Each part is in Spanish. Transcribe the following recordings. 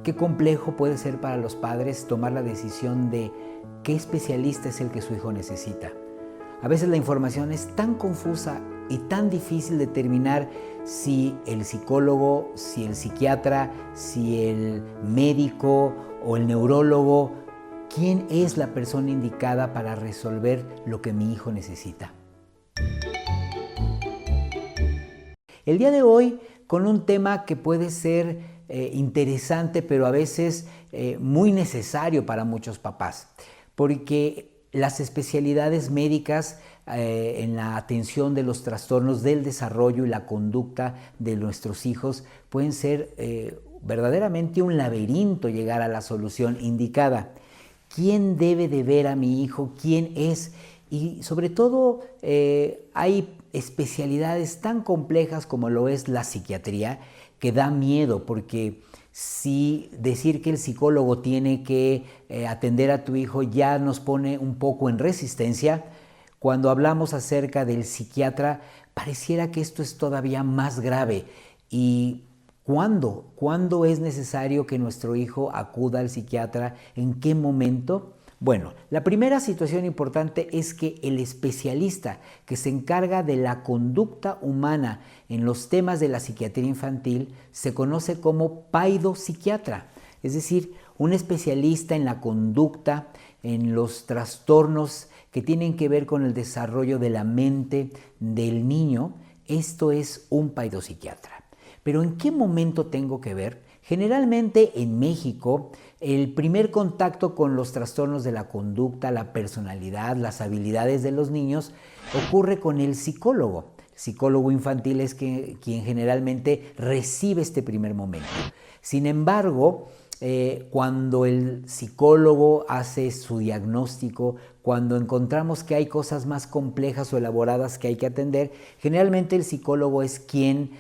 Qué complejo puede ser para los padres tomar la decisión de qué especialista es el que su hijo necesita. A veces la información es tan confusa y tan difícil determinar si el psicólogo, si el psiquiatra, si el médico o el neurólogo, quién es la persona indicada para resolver lo que mi hijo necesita. El día de hoy, con un tema que puede ser interesante, pero a veces muy necesario para muchos papás, porque las especialidades médicas en la atención de los trastornos del desarrollo y la conducta de nuestros hijos pueden ser verdaderamente un laberinto llegar a la solución indicada. ¿Quién debe de ver a mi hijo? ¿Quién es? Y sobre todo hay especialidades tan complejas como lo es la psiquiatría que da miedo, porque si decir que el psicólogo tiene que atender a tu hijo ya nos pone un poco en resistencia, cuando hablamos acerca del psiquiatra pareciera que esto es todavía más grave. ¿Y cuándo es necesario que nuestro hijo acuda al psiquiatra? ¿En qué momento? Bueno, la primera situación importante es que el especialista que se encarga de la conducta humana en los temas de la psiquiatría infantil se conoce como paidopsiquiatra, es decir, un especialista en la conducta, en los trastornos que tienen que ver con el desarrollo de la mente del niño. Esto es un paidopsiquiatra. Pero ¿en qué momento tengo que ver? Generalmente en México, el primer contacto con los trastornos de la conducta, la personalidad, las habilidades de los niños ocurre con el psicólogo. El psicólogo infantil es quien generalmente recibe este primer momento. Sin embargo, cuando el psicólogo hace su diagnóstico, cuando encontramos que hay cosas más complejas o elaboradas que hay que atender, generalmente el psicólogo es quien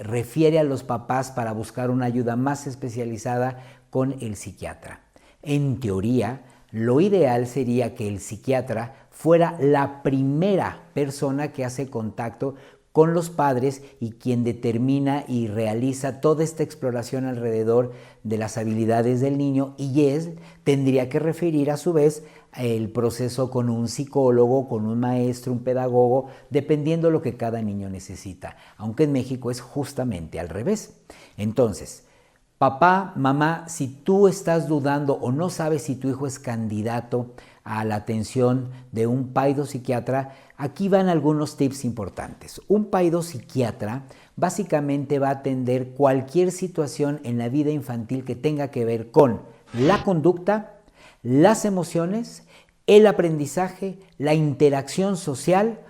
refiere a los papás para buscar una ayuda más especializada con el psiquiatra. En teoría, lo ideal sería que el psiquiatra fuera la primera persona que hace contacto con los padres y quien determina y realiza toda esta exploración alrededor de las habilidades del niño, y tendría que referir a su vez el proceso con un psicólogo, con un maestro, un pedagogo, dependiendo lo que cada niño necesita, aunque en México es justamente al revés. Entonces, papá, mamá, si tú estás dudando o no sabes si tu hijo es candidato a la atención de un paidopsiquiatra, aquí van algunos tips importantes. Un paidopsiquiatra básicamente va a atender cualquier situación en la vida infantil que tenga que ver con la conducta, las emociones, el aprendizaje, la interacción social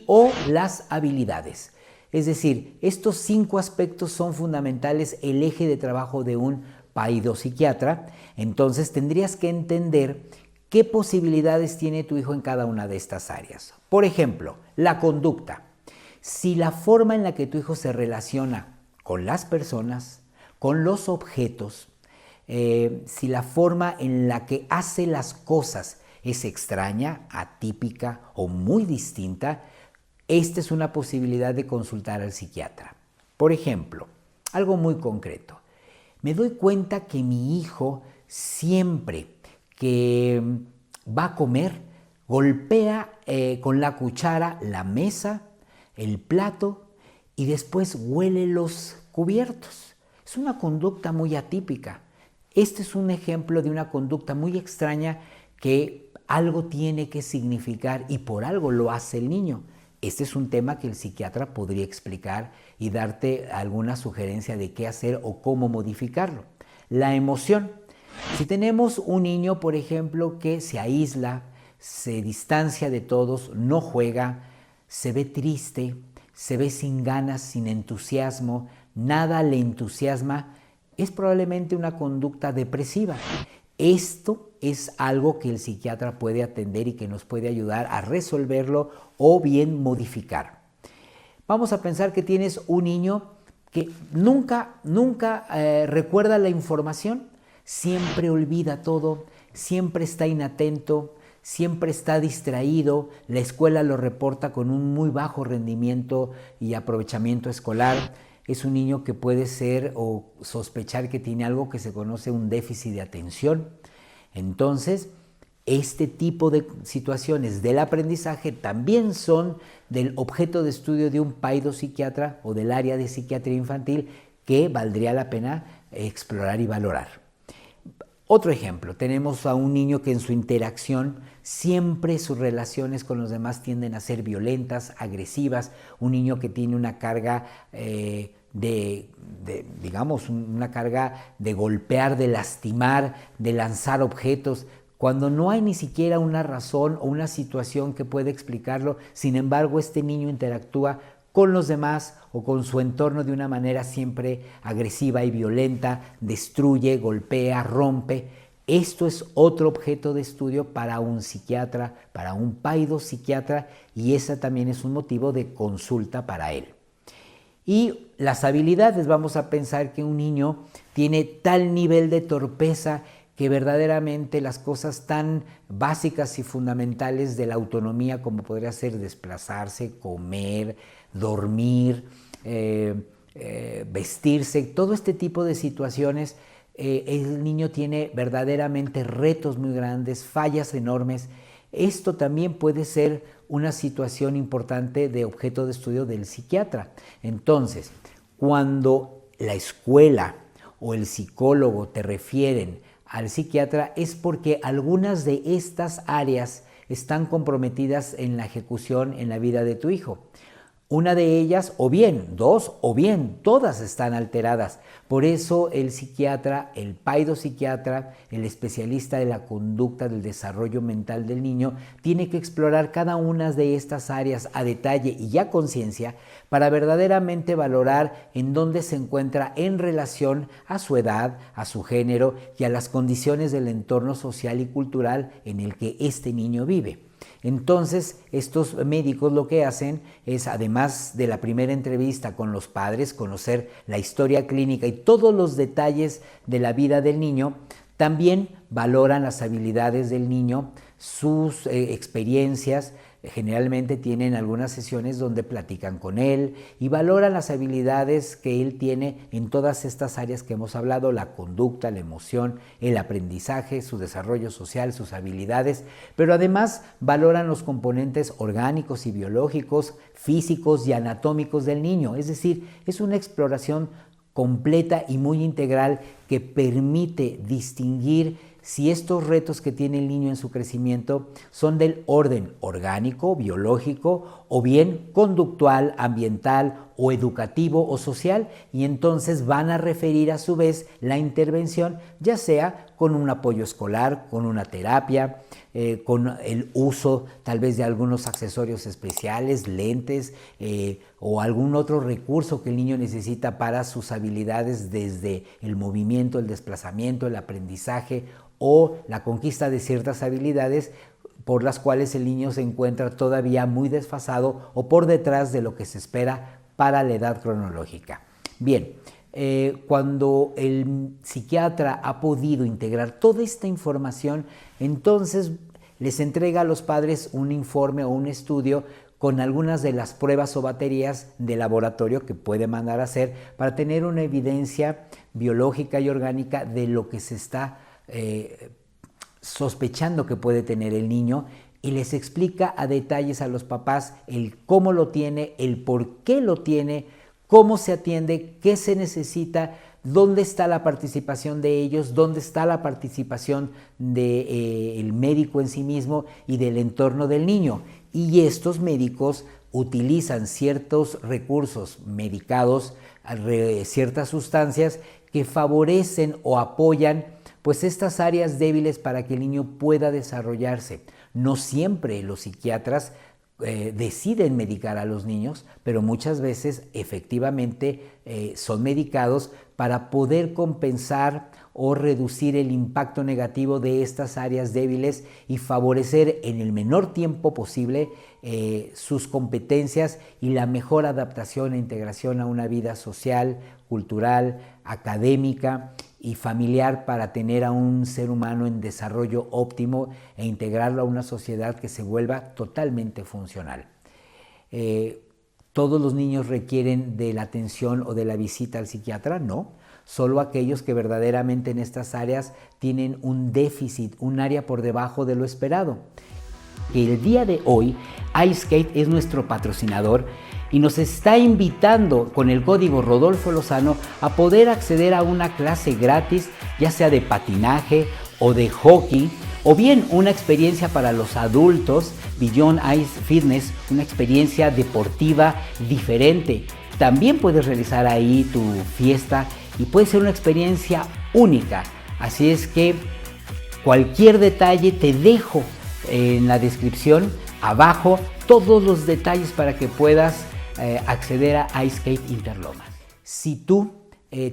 o las habilidades. Es decir, estos 5 aspectos son fundamentales, el eje de trabajo de un paidopsiquiatra. Entonces tendrías que entender qué posibilidades tiene tu hijo en cada una de estas áreas. Por ejemplo, la conducta. Si la forma en la que tu hijo se relaciona con las personas, con los objetos, si la forma en la que hace las cosas es extraña, atípica o muy distinta, esta es una posibilidad de consultar al psiquiatra. Por ejemplo, algo muy concreto. Me doy cuenta que mi hijo siempre que va a comer golpea con la cuchara la mesa, el plato y después huele los cubiertos. Es una conducta muy atípica. Este es un ejemplo de una conducta muy extraña que algo tiene que significar y por algo lo hace el niño. Este es un tema que el psiquiatra podría explicar y darte alguna sugerencia de qué hacer o cómo modificarlo. La emoción. Si tenemos un niño, por ejemplo, que se aísla, se distancia de todos, no juega, se ve triste, se ve sin ganas, sin entusiasmo, nada le entusiasma, es probablemente una conducta depresiva. Esto es algo que el psiquiatra puede atender y que nos puede ayudar a resolverlo o bien modificar. Vamos a pensar que tienes un niño que nunca recuerda la información, siempre olvida todo, siempre está inatento, siempre está distraído, la escuela lo reporta con un muy bajo rendimiento y aprovechamiento escolar. es un niño que puede ser o sospechar que tiene algo que se conoce un déficit de atención. Entonces, este tipo de situaciones del aprendizaje también son del objeto de estudio de un paidopsiquiatra o del área de psiquiatría infantil que valdría la pena explorar y valorar. Otro ejemplo, tenemos a un niño que en su interacción siempre sus relaciones con los demás tienden a ser violentas, agresivas, un niño que tiene una carga digamos, una carga de golpear, de lastimar, de lanzar objetos, cuando no hay ni siquiera una razón o una situación que pueda explicarlo. Sin embargo, este niño interactúa con los demás o con su entorno de una manera siempre agresiva y violenta, destruye, golpea, rompe. Esto es otro objeto de estudio para un psiquiatra, para un paidopsiquiatra, y ese también es un motivo de consulta para él. Y las habilidades, vamos a pensar que un niño tiene tal nivel de torpeza que verdaderamente las cosas tan básicas y fundamentales de la autonomía, como podría ser desplazarse, comer, dormir, vestirse, todo este tipo de situaciones, el niño tiene verdaderamente retos muy grandes, fallas enormes. Esto también puede ser una situación importante de objeto de estudio del psiquiatra. Entonces, cuando la escuela o el psicólogo te refieren al psiquiatra, es porque algunas de estas áreas están comprometidas en la ejecución en la vida de tu hijo. Una de ellas, o bien dos, o bien todas están alteradas. Por eso el psiquiatra, el paidopsiquiatra, el especialista de la conducta del desarrollo mental del niño, tiene que explorar cada una de estas áreas a detalle y a conciencia para verdaderamente valorar en dónde se encuentra en relación a su edad, a su género y a las condiciones del entorno social y cultural en el que este niño vive. Entonces, estos médicos lo que hacen es, además de la primera entrevista con los padres, conocer la historia clínica y todos los detalles de la vida del niño, también valoran las habilidades del niño, sus experiencias. Generalmente tienen algunas sesiones donde platican con él y valoran las habilidades que él tiene en todas estas áreas que hemos hablado: la conducta, la emoción, el aprendizaje, su desarrollo social, sus habilidades, pero además valoran los componentes orgánicos y biológicos, físicos y anatómicos del niño. Es decir, es una exploración completa y muy integral que permite distinguir si estos retos que tiene el niño en su crecimiento son del orden orgánico, biológico, o bien conductual, ambiental o educativo o social, y entonces van a referir a su vez la intervención, ya sea con un apoyo escolar, con una terapia, con el uso tal vez de algunos accesorios especiales, lentes o algún otro recurso que el niño necesita para sus habilidades, desde el movimiento, el desplazamiento, el aprendizaje o la conquista de ciertas habilidades por las cuales el niño se encuentra todavía muy desfasado o por detrás de lo que se espera para la edad cronológica. Bien, cuando el psiquiatra ha podido integrar toda esta información, entonces les entrega a los padres un informe o un estudio con algunas de las pruebas o baterías de laboratorio que puede mandar a hacer para tener una evidencia biológica y orgánica de lo que se está sospechando que puede tener el niño, y les explica a detalles a los papás el cómo lo tiene, el por qué lo tiene, cómo se atiende, qué se necesita, dónde está la participación de ellos, dónde está la participación del médico en sí mismo y del entorno del niño. Y estos médicos utilizan ciertos recursos medicados, ciertas sustancias que favorecen o apoyan pues estas áreas débiles para que el niño pueda desarrollarse. No siempre los psiquiatras deciden medicar a los niños, pero muchas veces efectivamente son medicados para poder compensar o reducir el impacto negativo de estas áreas débiles y favorecer en el menor tiempo posible sus competencias y la mejor adaptación e integración a una vida social, cultural, académica y familiar, para tener a un ser humano en desarrollo óptimo e integrarlo a una sociedad que se vuelva totalmente funcional. ¿Todos los niños requieren de la atención o de la visita al psiquiatra? No. Solo aquellos que verdaderamente en estas áreas tienen un déficit, un área por debajo de lo esperado. El día de hoy, iSkate es nuestro patrocinador y nos está invitando con el código Rodolfo Lozano a poder acceder a una clase gratis, ya sea de patinaje o de hockey, o bien una experiencia para los adultos, Beyond Ice Fitness, una experiencia deportiva diferente. También puedes realizar ahí tu fiesta y puede ser una experiencia única. Así es que cualquier detalle te dejo en la descripción abajo todos los detalles para que puedas acceder a iSkate Interlomas. Si tú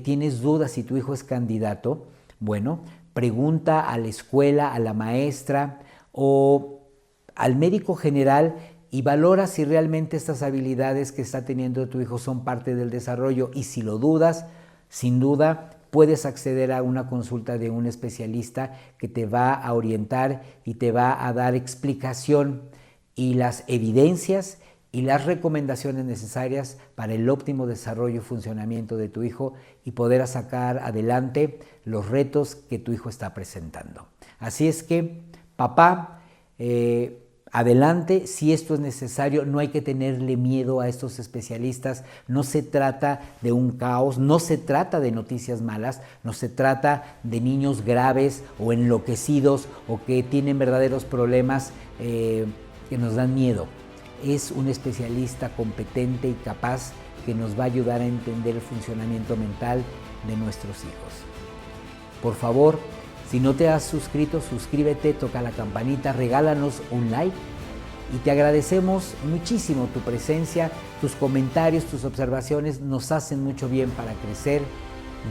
tienes dudas si tu hijo es candidato, bueno, pregunta a la escuela, a la maestra o al médico general y valora si realmente estas habilidades que está teniendo tu hijo son parte del desarrollo, y si lo dudas, sin duda puedes acceder a una consulta de un especialista que te va a orientar y te va a dar explicación y las evidencias y las recomendaciones necesarias para el óptimo desarrollo y funcionamiento de tu hijo y poder sacar adelante los retos que tu hijo está presentando. Así es que, papá, adelante, si esto es necesario, no hay que tenerle miedo a estos especialistas. No se trata de un caos, no se trata de noticias malas, no se trata de niños graves o enloquecidos o que tienen verdaderos problemas que nos dan miedo. Es un especialista competente y capaz que nos va a ayudar a entender el funcionamiento mental de nuestros hijos. Por favor, si no te has suscrito, suscríbete, toca la campanita, regálanos un like y te agradecemos muchísimo tu presencia, tus comentarios, tus observaciones nos hacen mucho bien para crecer.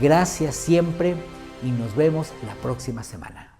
Gracias siempre y nos vemos la próxima semana.